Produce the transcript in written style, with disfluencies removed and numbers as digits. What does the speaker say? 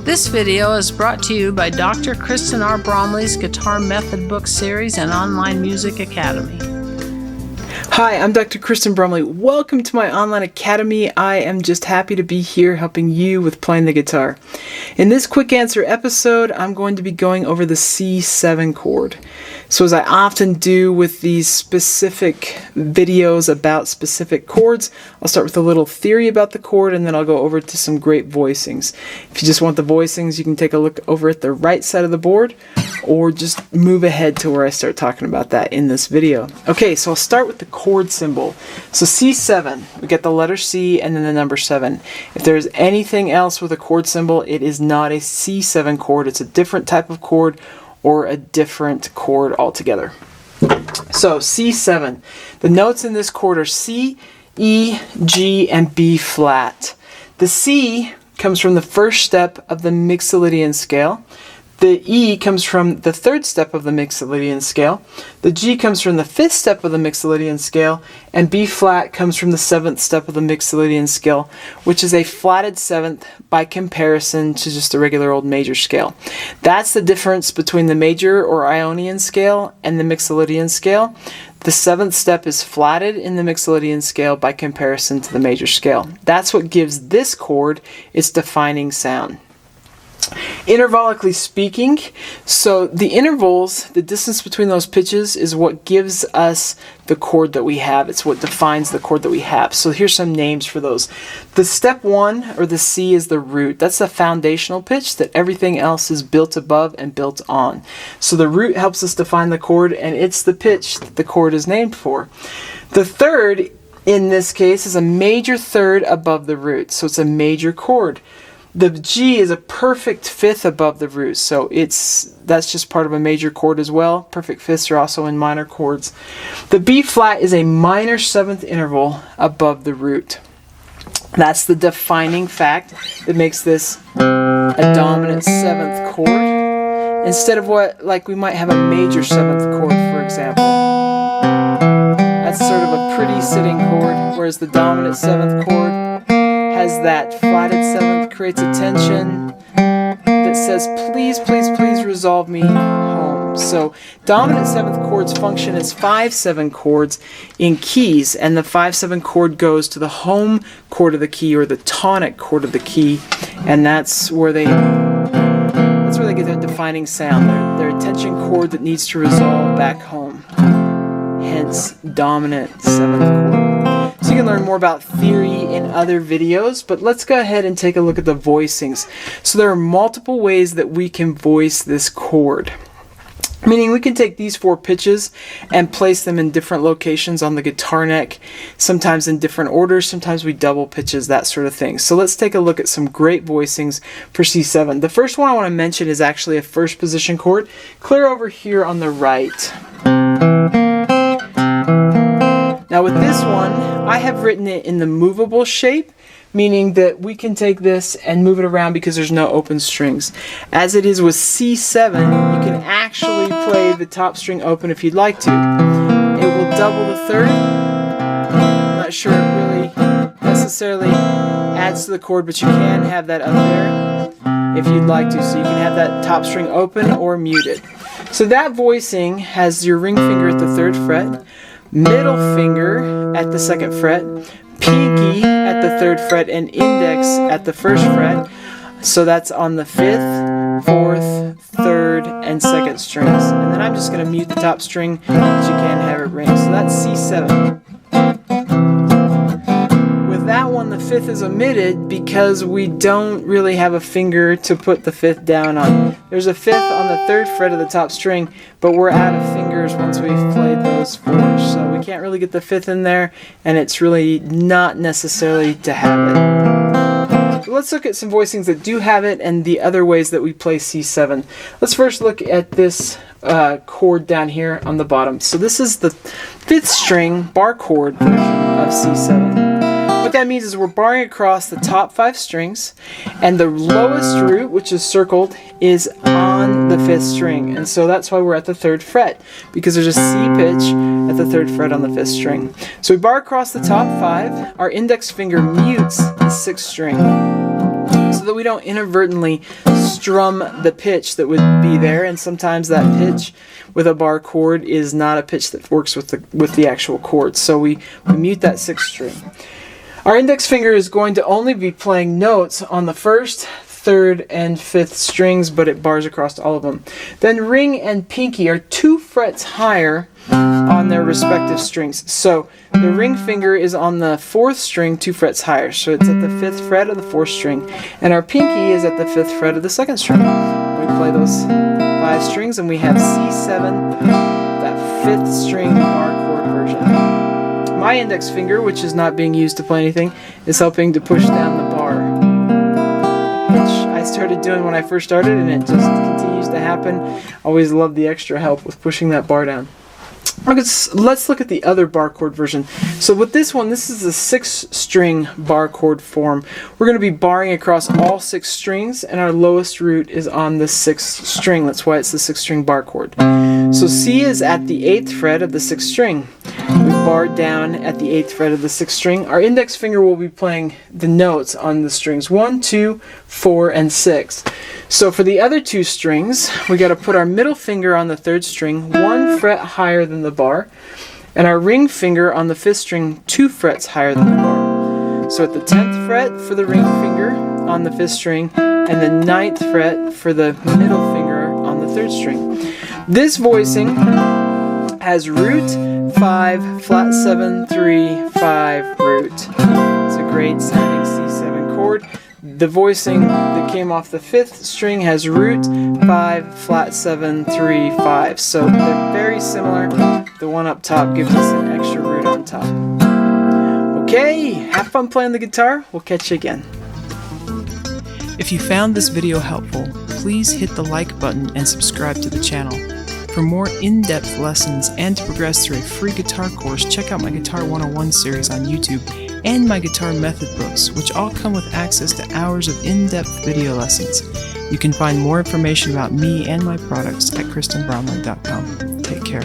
This video is brought to you by Dr. Kristen R. Bromley's Guitar Method Book Series and Online Music Academy. Hi, I'm Dr. Kristen Bromley. Welcome to my online academy. I am just happy to be here helping you with playing the guitar. In this quick answer episode, I'm going to be going over the C7 chord. So as I often do with these specific videos about specific chords, I'll start with a little theory about the chord and then I'll go over to some great voicings. If you just want the voicings, you can take a look over at the right side of the board or just move ahead to where I start talking about that in this video. Okay, so I'll start with the chord symbol. So C7, we get the letter C and then the number 7. If there's anything else with a chord symbol, it is not a C7 chord. It's a different type of chord or a different chord altogether. So C7, the notes in this chord are C, E, G, and B flat. The C comes from the first step of the Mixolydian scale. The E comes from the third step of the Mixolydian scale. The G comes from the fifth step of the Mixolydian scale. And B flat comes from the seventh step of the Mixolydian scale, which is a flatted seventh by comparison to just a regular old major scale. That's the difference between the major or Ionian scale and the Mixolydian scale. The seventh step is flatted in the Mixolydian scale by comparison to the major scale. That's what gives this chord its defining sound. Intervallically speaking, so the intervals, the distance between those pitches is what gives us the chord that we have. It's what defines the chord that we have. So here's some names for those. The step 1, or the C, is the root. That's the foundational pitch that everything else is built above and built on. So the root helps us define the chord, and it's the pitch that the chord is named for. The third, in this case, is a major third above the root. So it's a major chord. The G is a perfect fifth above the root, so that's just part of a major chord as well. Perfect fifths are also in minor chords. The B flat is a minor seventh interval above the root. That's the defining fact that makes this a dominant seventh chord, instead of like we might have a major seventh chord, for example. That's sort of a pretty sitting chord, whereas the dominant seventh chord has that flatted seventh, creates a tension that says, please, please, please resolve me home. So dominant seventh chords function as 5/7 chords in keys, and the 5/7 chord goes to the home chord of the key or the tonic chord of the key, and that's where they get their defining sound, their tension chord that needs to resolve back home. Hence, dominant seventh chord. So you can learn more about theory in other videos, but let's go ahead and take a look at the voicings. So there are multiple ways that we can voice this chord. Meaning we can take these 4 pitches and place them in different locations on the guitar neck, sometimes in different orders, sometimes we double pitches, that sort of thing. So let's take a look at some great voicings for C7. The first one I want to mention is actually a first position chord, clear over here on the right. Now with this one, I have written it in the movable shape, meaning that we can take this and move it around because there's no open strings. As it is with C7, you can actually play the top string open if you'd like to. It will double the third. I'm not sure it really necessarily adds to the chord, but you can have that up there if you'd like to. So you can have that top string open or muted. So that voicing has your ring finger at the 3rd fret, middle finger at the 2nd fret, pinky at the 3rd fret, and index at the 1st fret. So that's on the 5th, 4th, 3rd, and 2nd strings. And then I'm just going to mute the top string, but you can have it ring. So that's C7. With that one, the 5th is omitted because we don't really have a finger to put the 5th down on. There's a 5th on the 3rd fret of the top string, but we're out of fingers once we've played those 4. So we can't really get the 5th in there, and it's really not necessary to have it. So let's look at some voicings that do have it and the other ways that we play C7. Let's first look at this chord down here on the bottom. So this is the 5th string bar chord version of C7. What that means is we're barring across the top 5 strings, and the lowest root, which is circled, is on the 5th string. And so that's why we're at the 3rd fret, because there's a C pitch at the 3rd fret on the 5th string. So we bar across the top 5, our index finger mutes the 6th string, so that we don't inadvertently strum the pitch that would be there, and sometimes that pitch with a bar chord is not a pitch that works with the actual chord. So we mute that 6th string. Our index finger is going to only be playing notes on the 1st, 3rd, and 5th strings, but it bars across all of them. Then ring and pinky are 2 frets higher on their respective strings. So the ring finger is on the 4th string 2 frets higher, so it's at the 5th fret of the 4th string, and our pinky is at the 5th fret of the 2nd string. We play those 5 strings and we have C7, that 5th string bar chord version. My index finger, which is not being used to play anything, is helping to push down the bar, which I started doing when I first started, and it just continues to happen. Always love the extra help with pushing that bar down. Let's look at the other bar chord version. So with this one, this is the 6-string bar chord form. We're going to be barring across all 6 strings, and our lowest root is on the 6th string. That's why it's the 6-string bar chord. So C is at the 8th fret of the 6th string. We bar down at the 8th fret of the 6th string. Our index finger will be playing the notes on the strings 1, 2, 4, and 6. So for the other 2 strings, we got to put our middle finger on the 3rd string, 1 fret higher than the bar, and our ring finger on the 5th string 2 frets higher than the bar. So at the 10th fret for the ring finger on the 5th string, and the 9th fret for the middle finger on the 3rd string. This voicing has root 5, flat 7, 3, 5, root. It's a great sounding C7 chord. The voicing that came off the 5th string has root 5, flat 7, 3, 5. So they're very similar. The one up top gives us an extra root on top. Okay, have fun playing the guitar. We'll catch you again. If you found this video helpful, please hit the like button and subscribe to the channel. For more in-depth lessons and to progress through a free guitar course, check out my Guitar 101 series on YouTube and my guitar method books, which all come with access to hours of in-depth video lessons. You can find more information about me and my products at KristenBromley.com. Take care.